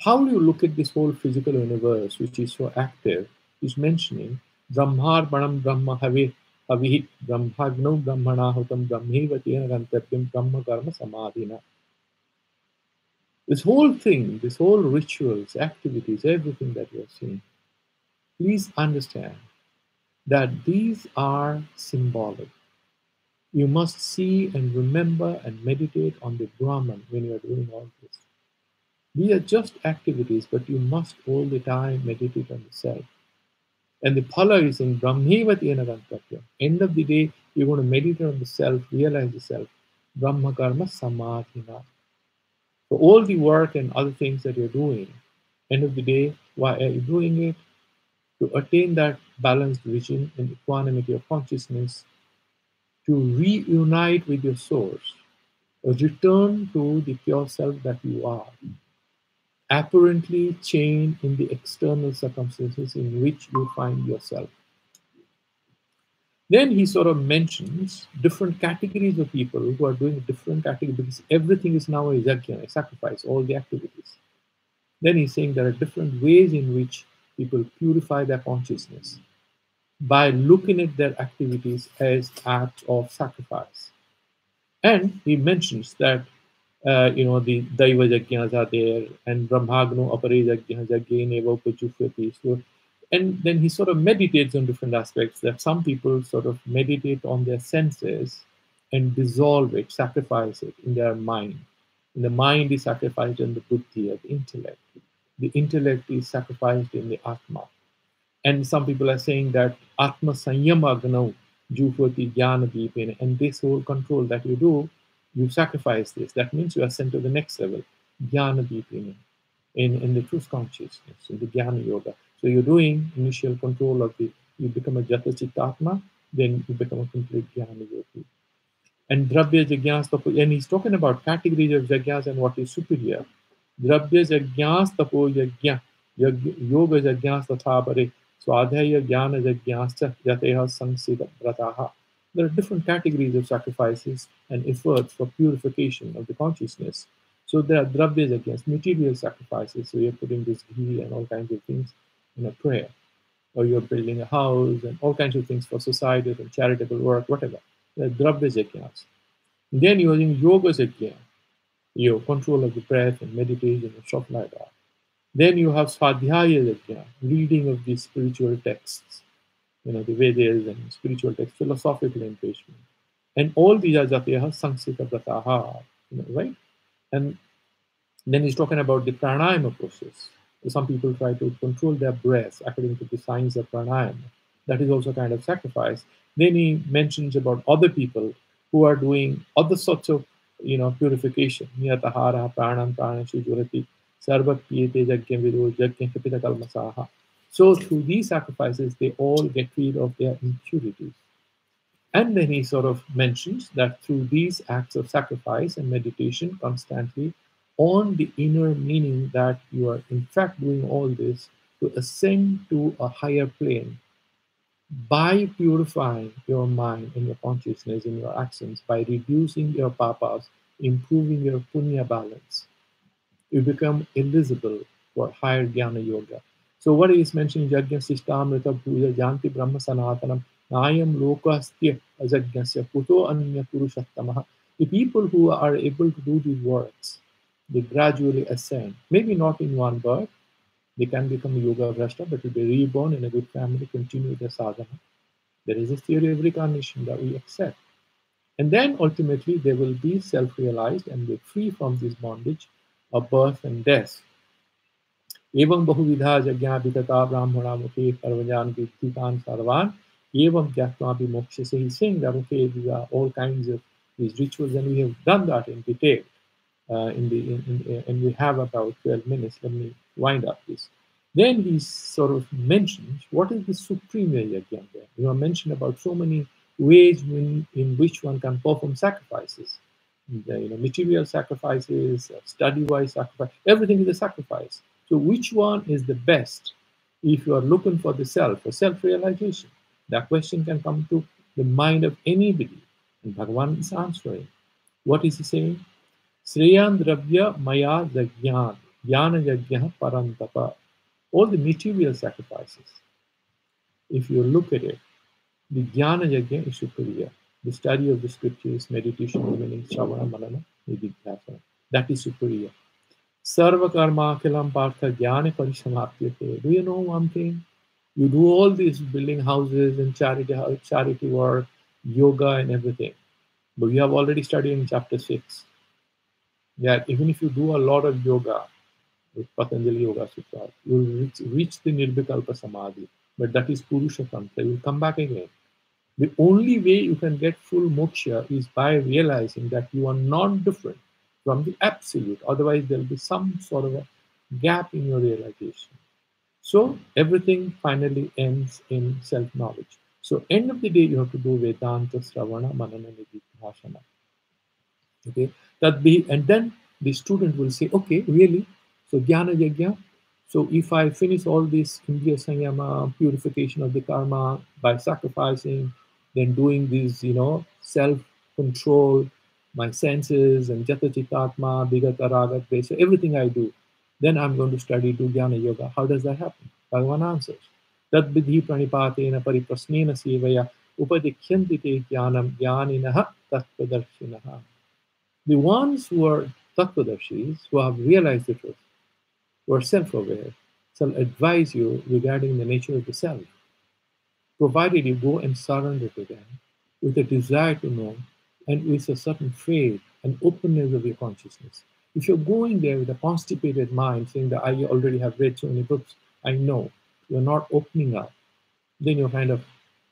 How do you look at this whole physical universe, which is so active? He's mentioning Brahmar Banam Brahma Havihit Brahmagno Brahmana Hutam Brahmevatena Gantatyam Brahma Karma Samadhina. This whole thing, this whole rituals, activities, everything that you're seeing, please understand that these are symbolic. You must see and remember and meditate on the Brahman when you are doing all this. These are just activities, but you must all the time meditate on the self. And the phala is in Brahmevati Anagantatya. End of the day, you're going to meditate on the self, realize the self. Brahma karma samadhina. So all the work and other things that you're doing, end of the day, why are you doing it? To attain that balanced vision and equanimity of consciousness, to reunite with your source, return to the pure self that you are, apparently chained in the external circumstances in which you find yourself. Then he sort of mentions different categories of people who are doing different categories because everything is now a yajna, a sacrifice, all the activities. Then he's saying there are different ways in which people purify their consciousness by looking at their activities as acts of sacrifice. And he mentions that the Daiva Yajnas are there, and Brahmagno Apare Yajnas again Eva Upachufyati. So, and then he sort of meditates on different aspects that some people sort of meditate on their senses and dissolve it, sacrifice it in their mind. And the mind is sacrificed in the buddhi, or the intellect. The intellect is sacrificed in the Atma. And some people are saying that Atma Sanyama Ganau Jufati Jnana Deepena, and this whole control that you do, you sacrifice this. That means you are sent to the next level, Jnana Deepena, in the truth consciousness, in the Jnana Yoga. So you're doing initial control of you become a Jata Chittatma, then you become a complete Jnana Yogi. And Dravya Jagnas, and he's talking about categories of Jagnas and what is superior. Dravya Jagnas Tapo Yajna, Yoga Jagnas Tathabare, Swadhyaya Jnana Jagnas Jateha Sangsita Vrataha. There are different categories of sacrifices and efforts for purification of the consciousness. So there are Dravya Jagnas, material sacrifices. So you're putting this ghee and all kinds of things in a prayer. Or you're building a house and all kinds of things for society and charitable work, whatever. There are Dravya Jagnas. Then you're using Yoga Jagna, your control of the breath and meditation and stuff like that. Then you have Swadhyaya Yajna, reading of the spiritual texts, the Vedas and spiritual texts, philosophical engagement. And all these are Jateha Sangsita Vrataha, right? And then he's talking about the pranayama process. Some people try to control their breath according to the science of pranayama. That is also kind of sacrifice. Then he mentions about other people who are doing other sorts of purification. Niyatahara, pranam, pranashu, juhati, sarvat piyate, yajna vido, yajna kapita kalmasaha. So through these sacrifices, they all get rid of their impurities. And then he sort of mentions that through these acts of sacrifice and meditation constantly on the inner meaning that you are in fact doing all this to ascend to a higher plane by purifying your mind and your consciousness and your actions, by reducing your papas, improving your punya balance, you become eligible for higher jnana yoga. So what he is mentioning, Yajna Sishtamrita Bhuja Janti Brahma Sanatanam Nayam Lokastya Ajagnasya Puto Anya Purushattamaha. The people who are able to do these works, they gradually ascend. Maybe not in one birth, they can become a yoga vrashta, but will be reborn in a good family, continue their sadhana. There is a theory of reincarnation that we accept. And then ultimately they will be self-realized and be free from this bondage of birth and death. एवं बहुविधा यज्ञा वितता ब्राह्मणा मुखे सर्वजान विद्युतान सर्वान एवं ज्ञात्वा विमोक्ष्यसे. He's saying that okay, these are all kinds of these rituals, and we have done that in detail. And we have about 12 minutes. Let me wind up this. Then he sort of mentions what is the supreme yajna there. You know, mentioned about so many ways in which one can perform sacrifices. Material sacrifices, study-wise sacrifice, everything is a sacrifice. So which one is the best if you are looking for the self, for self-realization? That question can come to the mind of anybody. And Bhagavan is answering. What is he saying? Sreyan Dravya Maya Jagyan, Jnana Yajna Parantapa. All the material sacrifices, if you look at it, the Jnana Yajna is superior. The study of the scriptures, meditation, meaning Shravana, Manana, Nididhyasana. That is superior. Sarva Karma Kilam Partha Jnana Parishamapyate. Do you know one thing? You do all these building houses and charity work, yoga and everything. But we have already studied in chapter 6 that even if you do a lot of yoga, with Patanjali Yoga Sutra, you will reach the Nirvikalpa Samadhi. But that is Purusha Tantra. You will come back again. The only way you can get full moksha is by realizing that you are not different from the absolute. Otherwise, there will be some sort of a gap in your realization. So everything finally ends in self-knowledge. So end of the day, you have to do Vedanta, Sravana, Manana, Nididhyasana. Okay, and then the student will say, okay, really? So jnana yajna. So if I finish all this indriya samyama, purification of the karma by sacrificing, then doing these, self-control, my senses and jata chitatma, bigata raga, so everything I do, then I'm going to study do jnana yoga. How does that happen? Bhagavan answers. Tad vidhi pranipatena pariprasnena sevaya upadikyanti te jnanam jnaninaha tattvadarshinaha. The ones who are Tattvadarshis, who have realized the truth, who are self-aware, shall advise you regarding the nature of the self, provided you go and surrender to them with a desire to know and with a certain faith and openness of your consciousness. If you're going there with a constipated mind, saying that I already have read so many books, I know, you're not opening up, then you're kind of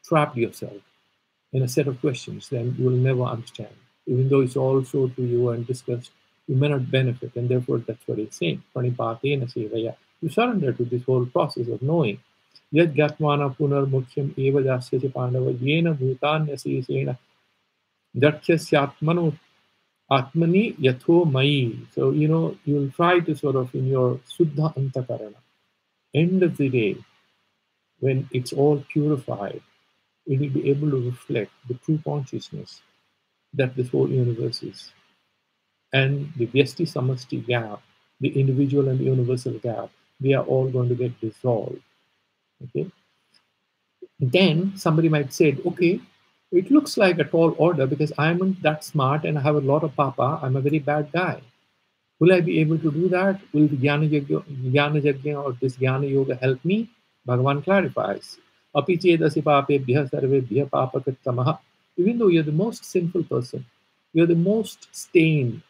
trapped yourself in a set of questions, then you will never understand. Even though it's all sold to you and discussed, you may not benefit, and therefore that's what it's saying. Pranipatena sevaya. You surrender to this whole process of knowing. Yad gatmana punar mukhyam eva jasya pandava yena bhutanya sesena daksyasyatmano atmani yatho mai. So, you'll try to sort of, in your suddha antakarana, end of the day, when it's all purified, you will be able to reflect the true consciousness that this whole universe is. And the Vyasti Samasti gap, the individual and the universal gap, they are all going to get dissolved. Okay. Then somebody might say, okay, it looks like a tall order because I'm that smart and I have a lot of papa. I'm a very bad guy. Will I be able to do that? Will the Jnana Yajna or this Jnana Yoga help me? Bhagavan clarifies. Api chedasi papebhya sarvebhya papakrittamaha. Even though you're the most sinful person, you're the most stained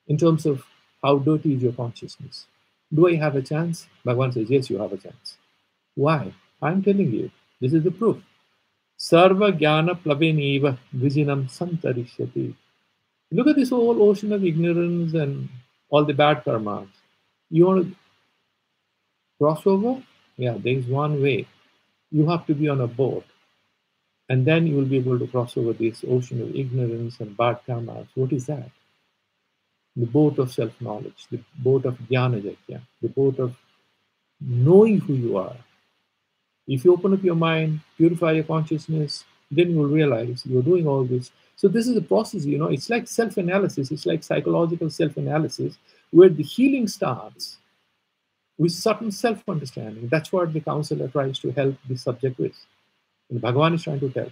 in terms of how dirty is your consciousness. Do I have a chance? Bhagavan says, yes, you have a chance. Why? I'm telling you, this is the proof. Sarva jnana plaveniva vijinam santarishyati. Look at this whole ocean of ignorance and all the bad karmas. You want to cross over? Yeah, there is one way. You have to be on a boat. And then you will be able to cross over this ocean of ignorance and bad karmas. What is that? The boat of self-knowledge, the boat of jnana yajna, the boat of knowing who you are. If you open up your mind, purify your consciousness, then you will realize you're doing all this. So this is a process, it's like self-analysis, it's like psychological self-analysis, where the healing starts with certain self-understanding. That's what the counselor tries to help the subject with. And Bhagavan is trying to tell.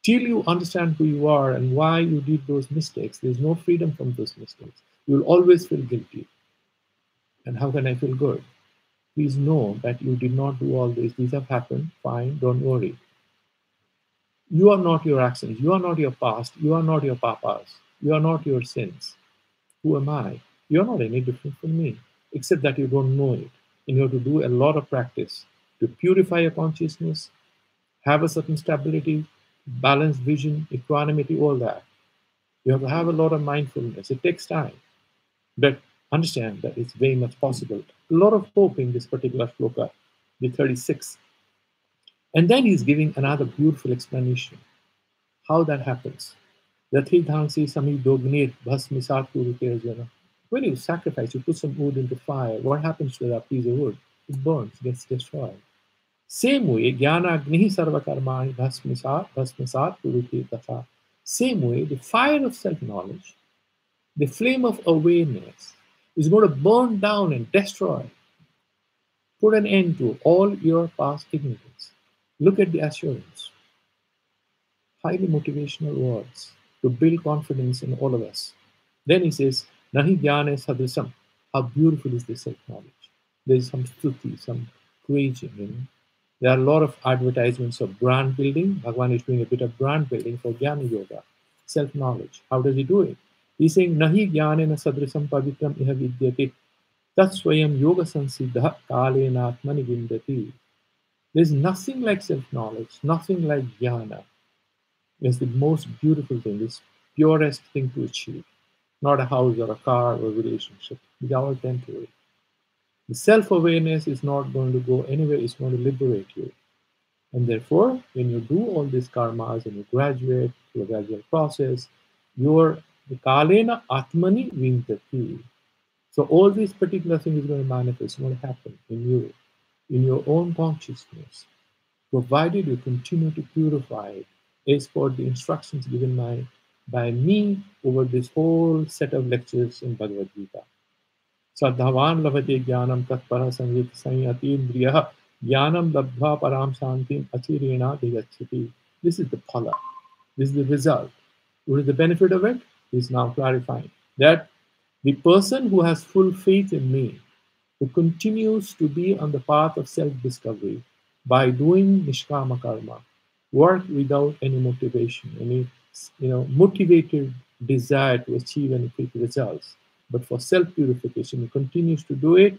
Till you understand who you are and why you did those mistakes, there's no freedom from those mistakes. You'll always feel guilty. And how can I feel good? Please know that you did not do all this. These have happened. Fine, don't worry. You are not your actions. You are not your past. You are not your papas. You are not your sins. Who am I? You are not any different from me, except that you don't know it. And you have to do a lot of practice to purify your consciousness, have a certain stability, balanced vision, equanimity, all that. You have to have a lot of mindfulness. It takes time. But understand that it's very much possible. A lot of hope in this particular shloka, the 36. And then he's giving another beautiful explanation how that happens. Rathidhansi sami dognir bhasmisat kurute. When you sacrifice, you put some wood into fire, what happens to that piece of wood? It burns, gets destroyed. Same way, jnana agnihi sarvakarmani bhasmisat kurute tatha. Same way, the fire of self-knowledge, the flame of awareness, is going to burn down and destroy, put an end to all your past ignorance. Look at the assurance. Highly motivational words to build confidence in all of us. Then he says, Nahi jnane sadrisam. How beautiful is this self-knowledge? There is some stuti, some praising. There are a lot of advertisements of brand building. Bhagavan is doing a bit of brand building for Jnana Yoga, self-knowledge. How does he do it? He's saying, Nahi jnane sadrisam pavitram iha vidyate tat swayam yoga sansiddha kalena atmani vindati. There's nothing like self-knowledge, nothing like jnana. It's the most beautiful thing, it's purest thing to achieve. Not a house or a car or a relationship. These are all temporary. The self-awareness is not going to go anywhere, it's going to liberate you. And therefore, when you do all these karmas and you graduate through a gradual process, you're the kalena atmani vindati. So all these particular things is going to manifest, it's going to happen in you, in your own consciousness, provided you continue to purify it as per the instructions given by me over this whole set of lectures in Bhagavad Gita. Sadhavan lavate jnanam tatpara sanjit sanyatindriya jnanam labdha param santim achirena digachati. This is the phala. This is the result. What is the benefit of it? He's now clarifying that the person who has full faith in me, who continues to be on the path of self-discovery by doing nishkama karma, work without any motivation, any motivated desire to achieve any quick results, but for self-purification, he continues to do it,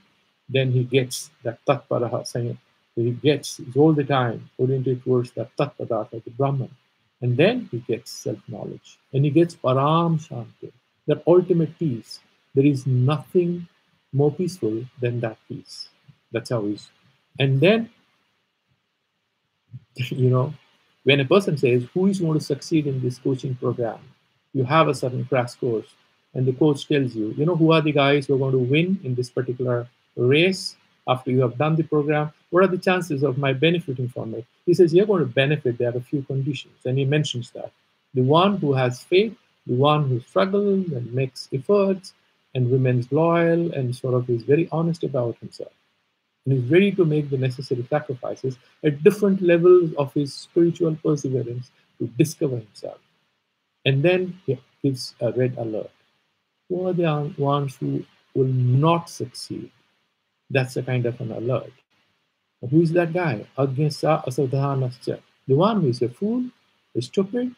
then he gets that tatparaha, saying he's all the time oriented towards that tatpadatha, the Brahman. And then he gets self-knowledge. And he gets param shanti, that ultimate peace. There is nothing more peaceful than that peace. That's how he's. And then, when a person says, who is going to succeed in this coaching program? You have a certain crash course, and the coach tells you, who are the guys who are going to win in this particular race after you have done the program? What are the chances of my benefiting from it? He says, you're going to benefit. There are a few conditions, and he mentions that. The one who has faith, the one who struggles and makes efforts and remains loyal and sort of is very honest about himself, and is ready to make the necessary sacrifices at different levels of his spiritual perseverance to discover himself. And then he gives a red alert. Who are the ones who will not succeed? That's a kind of an alert. But who is that guy? Agnesa asadhanascha. The one who is a fool, who is stupid,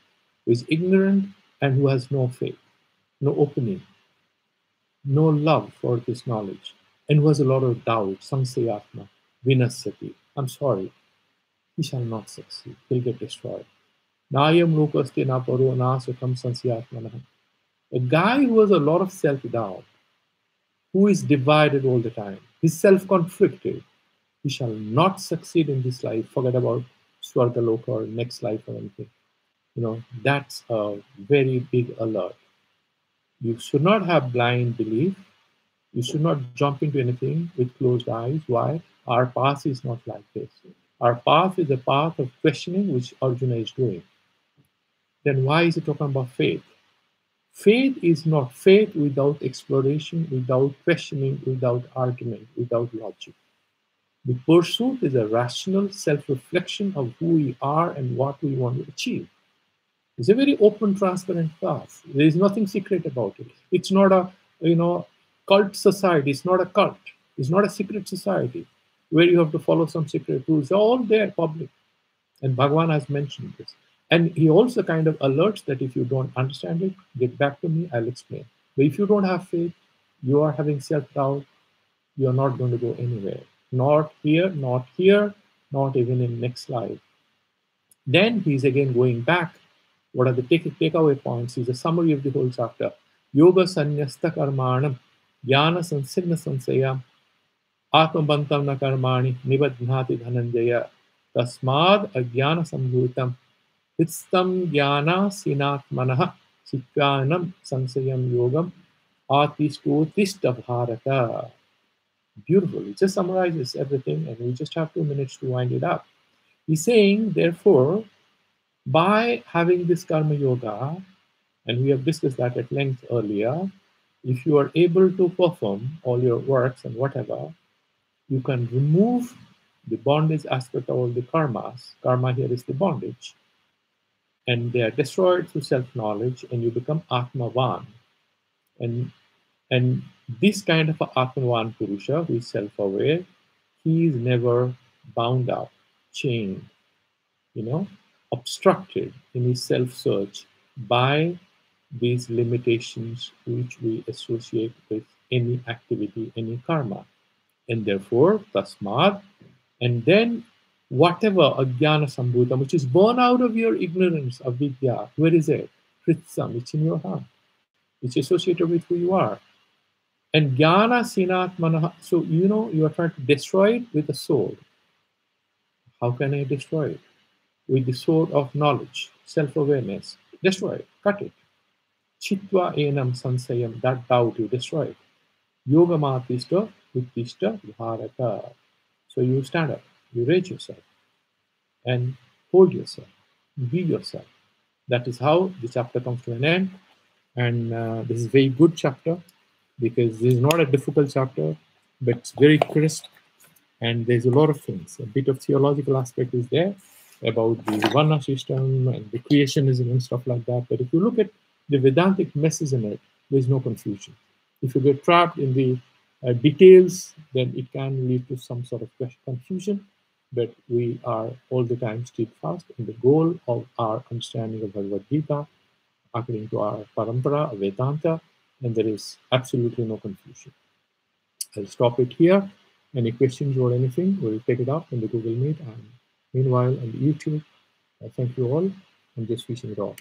who is ignorant, and who has no faith, no opening, no love for this knowledge, and who has a lot of doubt, samsayatma, vinasyati. I'm sorry, he shall not succeed. He'll get destroyed. Nayam lokaste na paro na sukham sansayatmanah. A guy who has a lot of self-doubt, who is divided all the time, he's self-conflicted, he shall not succeed in this life. Forget about Swargaloka or next life or anything. That's a very big alert. You should not have blind belief. You should not jump into anything with closed eyes. Why? Our path is not like this. Our path is a path of questioning, which Arjuna is doing. Then why is he talking about faith? Faith is not faith without exploration, without questioning, without argument, without logic. The pursuit is a rational self-reflection of who we are and what we want to achieve. It's a very open, transparent path. There is nothing secret about it. It's not a, cult society. It's not a cult. It's not a secret society where you have to follow some secret rules. They're all there, public. And Bhagavan has mentioned this. And he also kind of alerts that if you don't understand it, get back to me, I'll explain. But if you don't have faith, you are having self-doubt, you're not going to go anywhere. Not here, not even in next life. Then he's again going back. What are the takeaway points? Is a summary of the whole chapter. Yoga sanyasta karmanam, jnana sansigna sansayam, atmabantam na karmani, nibadhnati dhananjaya, tasmad ajnana sambhutam, hitstam jnana sinatmanah, chityanam sansayam yogam, atistotista bharata. Beautiful. It just summarizes everything, and we just have 2 minutes to wind it up. He's saying, therefore, by having this karma yoga, and we have discussed that at length earlier, if you are able to perform all your works and whatever, you can remove the bondage aspect of all the karmas. Karma here is the bondage. And they are destroyed through self-knowledge, and you become Atmavan. And this kind of a Atmavan Purusha, who is self-aware, he is never bound up, chained, obstructed in his self-search by these limitations which we associate with any activity, any karma. And therefore, tasmad, and then whatever ajnana sambhutam, which is born out of your ignorance of vidya, where is it? Kritsam, it's in your heart. It's associated with who you are. And jnana sinatmanaha, so you are trying to destroy it with a sword. How can I destroy it? With the sword of knowledge, self-awareness. Destroy it, cut it. Chitva enam sansayam, that doubt you destroy it. Yoga matista, uttishta, bharata. So you stand up, you raise yourself, and hold yourself, be yourself. That is how the chapter comes to an end. And this is a very good chapter because this is not a difficult chapter, but it's very crisp. And there's a lot of things. A bit of theological aspect is there about the Varna system and the creationism and stuff like that. But if you look at the Vedantic message in it, there's no confusion. If you get trapped in the details, then it can lead to some sort of confusion. But we are all the time steadfast in the goal of our understanding of Bhagavad Gita, according to our parampara, Vedanta, and there is absolutely no confusion. I'll stop it here. Any questions or anything, we'll take it up in the Google Meet. And meanwhile, on the YouTube, thank you all, and just wishing it all.